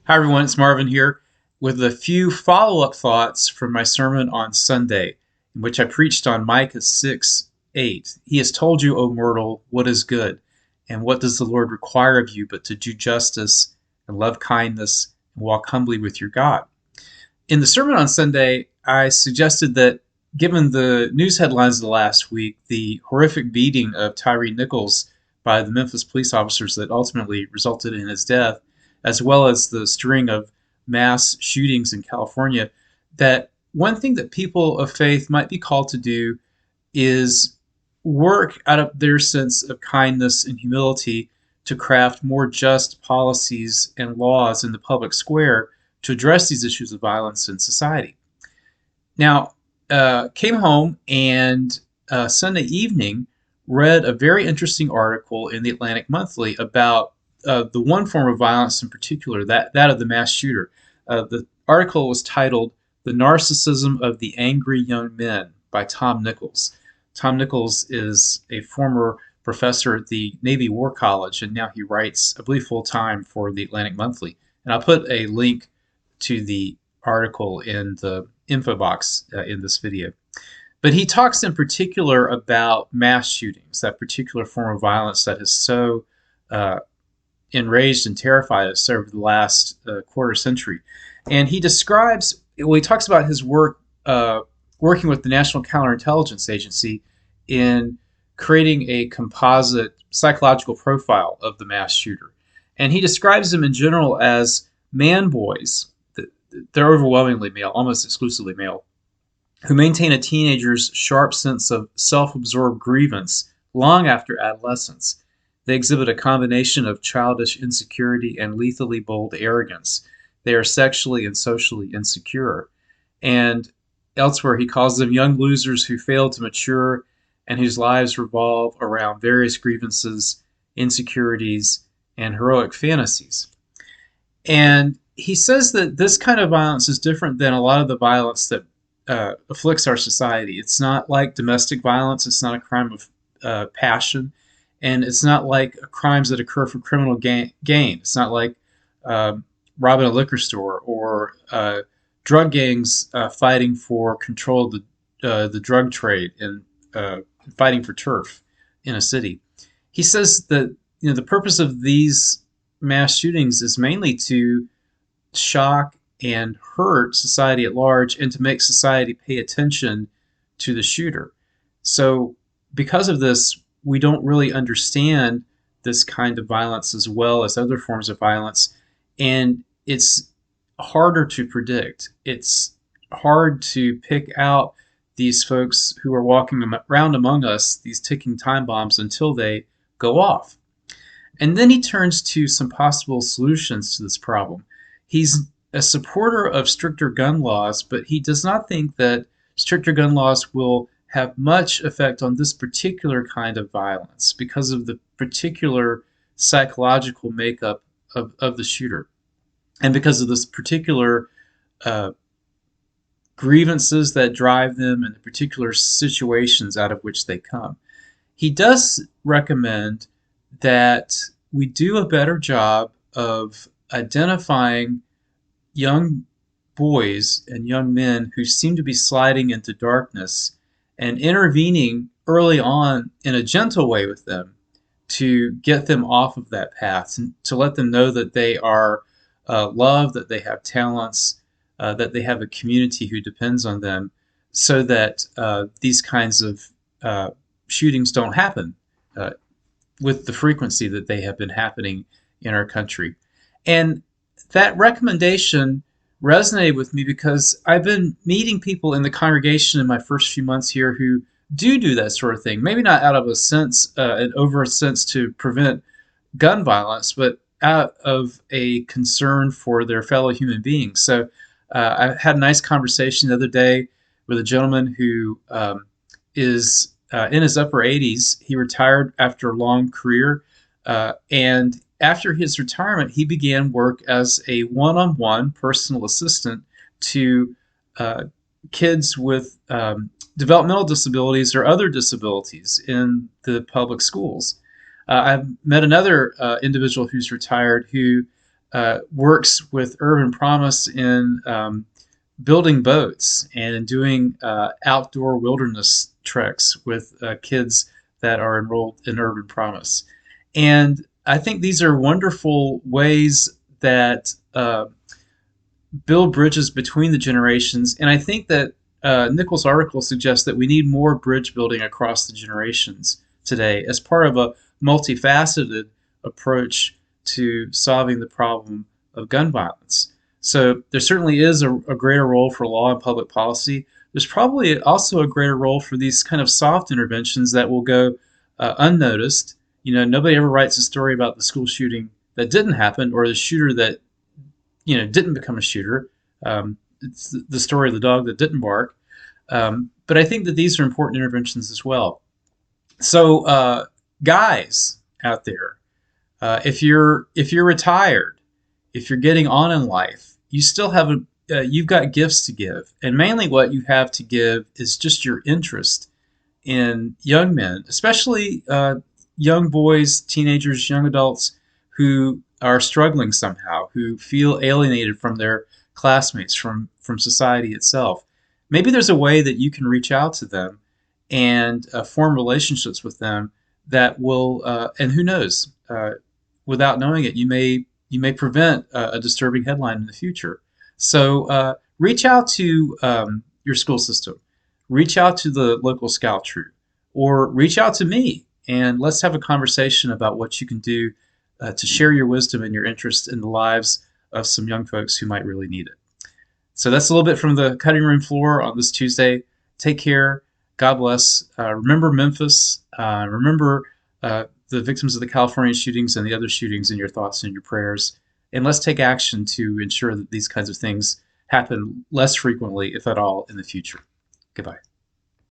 Hi, everyone. It's Marvin here with a few follow up thoughts from my sermon on Sunday, in which I preached on Micah 6:8. He has told you, O mortal, what is good, and what does the Lord require of you but to do justice and love kindness and walk humbly with your God. In the sermon on Sunday, I suggested that given the news headlines of the last week, the horrific beating of Tyree Nichols by the Memphis police officers that ultimately resulted in his death, as well as the string of mass shootings in California, that one thing that people of faith might be called to do is work out of their sense of kindness and humility to craft more just policies and laws in the public square to address these issues of violence in society. Now, came home and Sunday evening read a very interesting article in the Atlantic Monthly about the one form of violence in particular, that of the mass shooter. The article was titled "The Narcissism of the Angry Young Men" by Tom Nichols. Tom Nichols is a former professor at the Navy War College, and now he writes, I believe, full time for the Atlantic Monthly. And I'll put a link to the article in the info box in this video. But he talks in particular about mass shootings, that particular form of violence that has so enraged and terrified us over the last quarter century. And he describes, well, he talks about his work working with the National Counterintelligence Agency in creating a composite psychological profile of the mass shooter. And he describes them in general as man boys. They're overwhelmingly male, almost exclusively male, who maintain a teenager's sharp sense of self-absorbed grievance long after adolescence. They exhibit a combination of childish insecurity and lethally bold arrogance. They are sexually and socially insecure. And elsewhere, he calls them young losers who fail to mature and whose lives revolve around various grievances, insecurities, and heroic fantasies. And he says that this kind of violence is different than a lot of the violence that afflicts our society. It's not like domestic violence. It's not a crime of passion. And it's not like crimes that occur for criminal gain. It's not like robbing a liquor store or drug gangs fighting for control of the drug trade and fighting for turf in a city. He says that the purpose of these mass shootings is mainly to shock and hurt society at large and to make society pay attention to the shooter. So because of this, we don't really understand this kind of violence as well as other forms of violence, and it's harder to predict. It's hard to pick out these folks who are walking around among us, these ticking time bombs, until they go off. And then he turns to some possible solutions to this problem. He's a supporter of stricter gun laws, but he does not think that stricter gun laws will have much effect on this particular kind of violence because of the particular psychological makeup of the shooter and because of this particular grievances that drive them and the particular situations out of which they come. He does recommend that we do a better job of identifying young boys and young men who seem to be sliding into darkness and intervening early on in a gentle way with them to get them off of that path, and to let them know that they are loved, that they have talents, that they have a community who depends on them, so that these kinds of shootings don't happen with the frequency that they have been happening in our country. And that recommendation resonated with me because I've been meeting people in the congregation in my first few months here who do that sort of thing. Maybe not out of a sense, an over sense to prevent gun violence, but out of a concern for their fellow human beings. So I had a nice conversation the other day with a gentleman who is in his upper 80s. He retired after a long career, and after his retirement, he began work as a one-on-one personal assistant to kids with developmental disabilities or other disabilities in the public schools. I've met another individual who's retired who works with Urban Promise in building boats and in doing outdoor wilderness treks with kids that are enrolled in Urban Promise. And I think these are wonderful ways that build bridges between the generations. And I think that Nichols' article suggests that we need more bridge building across the generations today as part of a multifaceted approach to solving the problem of gun violence. So there certainly is a greater role for law and public policy. There's probably also a greater role for these kind of soft interventions that will go unnoticed. You know, nobody ever writes a story about the school shooting that didn't happen or the shooter that didn't become a shooter. It's the story of the dog that didn't bark. But I think that these are important interventions as well. So, guys out there, if you're retired, if you're getting on in life, you still have you've got gifts to give, and mainly what you have to give is just your interest in young men, especially young boys, teenagers, young adults who are struggling somehow, who feel alienated from their classmates, from society itself. Maybe there's a way that you can reach out to them and form relationships with them that will, and who knows, without knowing it, you may prevent a disturbing headline in the future. So reach out to your school system, reach out to the local scout troop, or reach out to me, and let's have a conversation about what you can do to share your wisdom and your interest in the lives of some young folks who might really need it. So that's a little bit from the cutting room floor on this Tuesday. Take care. God bless. Remember Memphis. Remember the victims of the California shootings and the other shootings in your thoughts and your prayers. And let's take action to ensure that these kinds of things happen less frequently, if at all, in the future. Goodbye.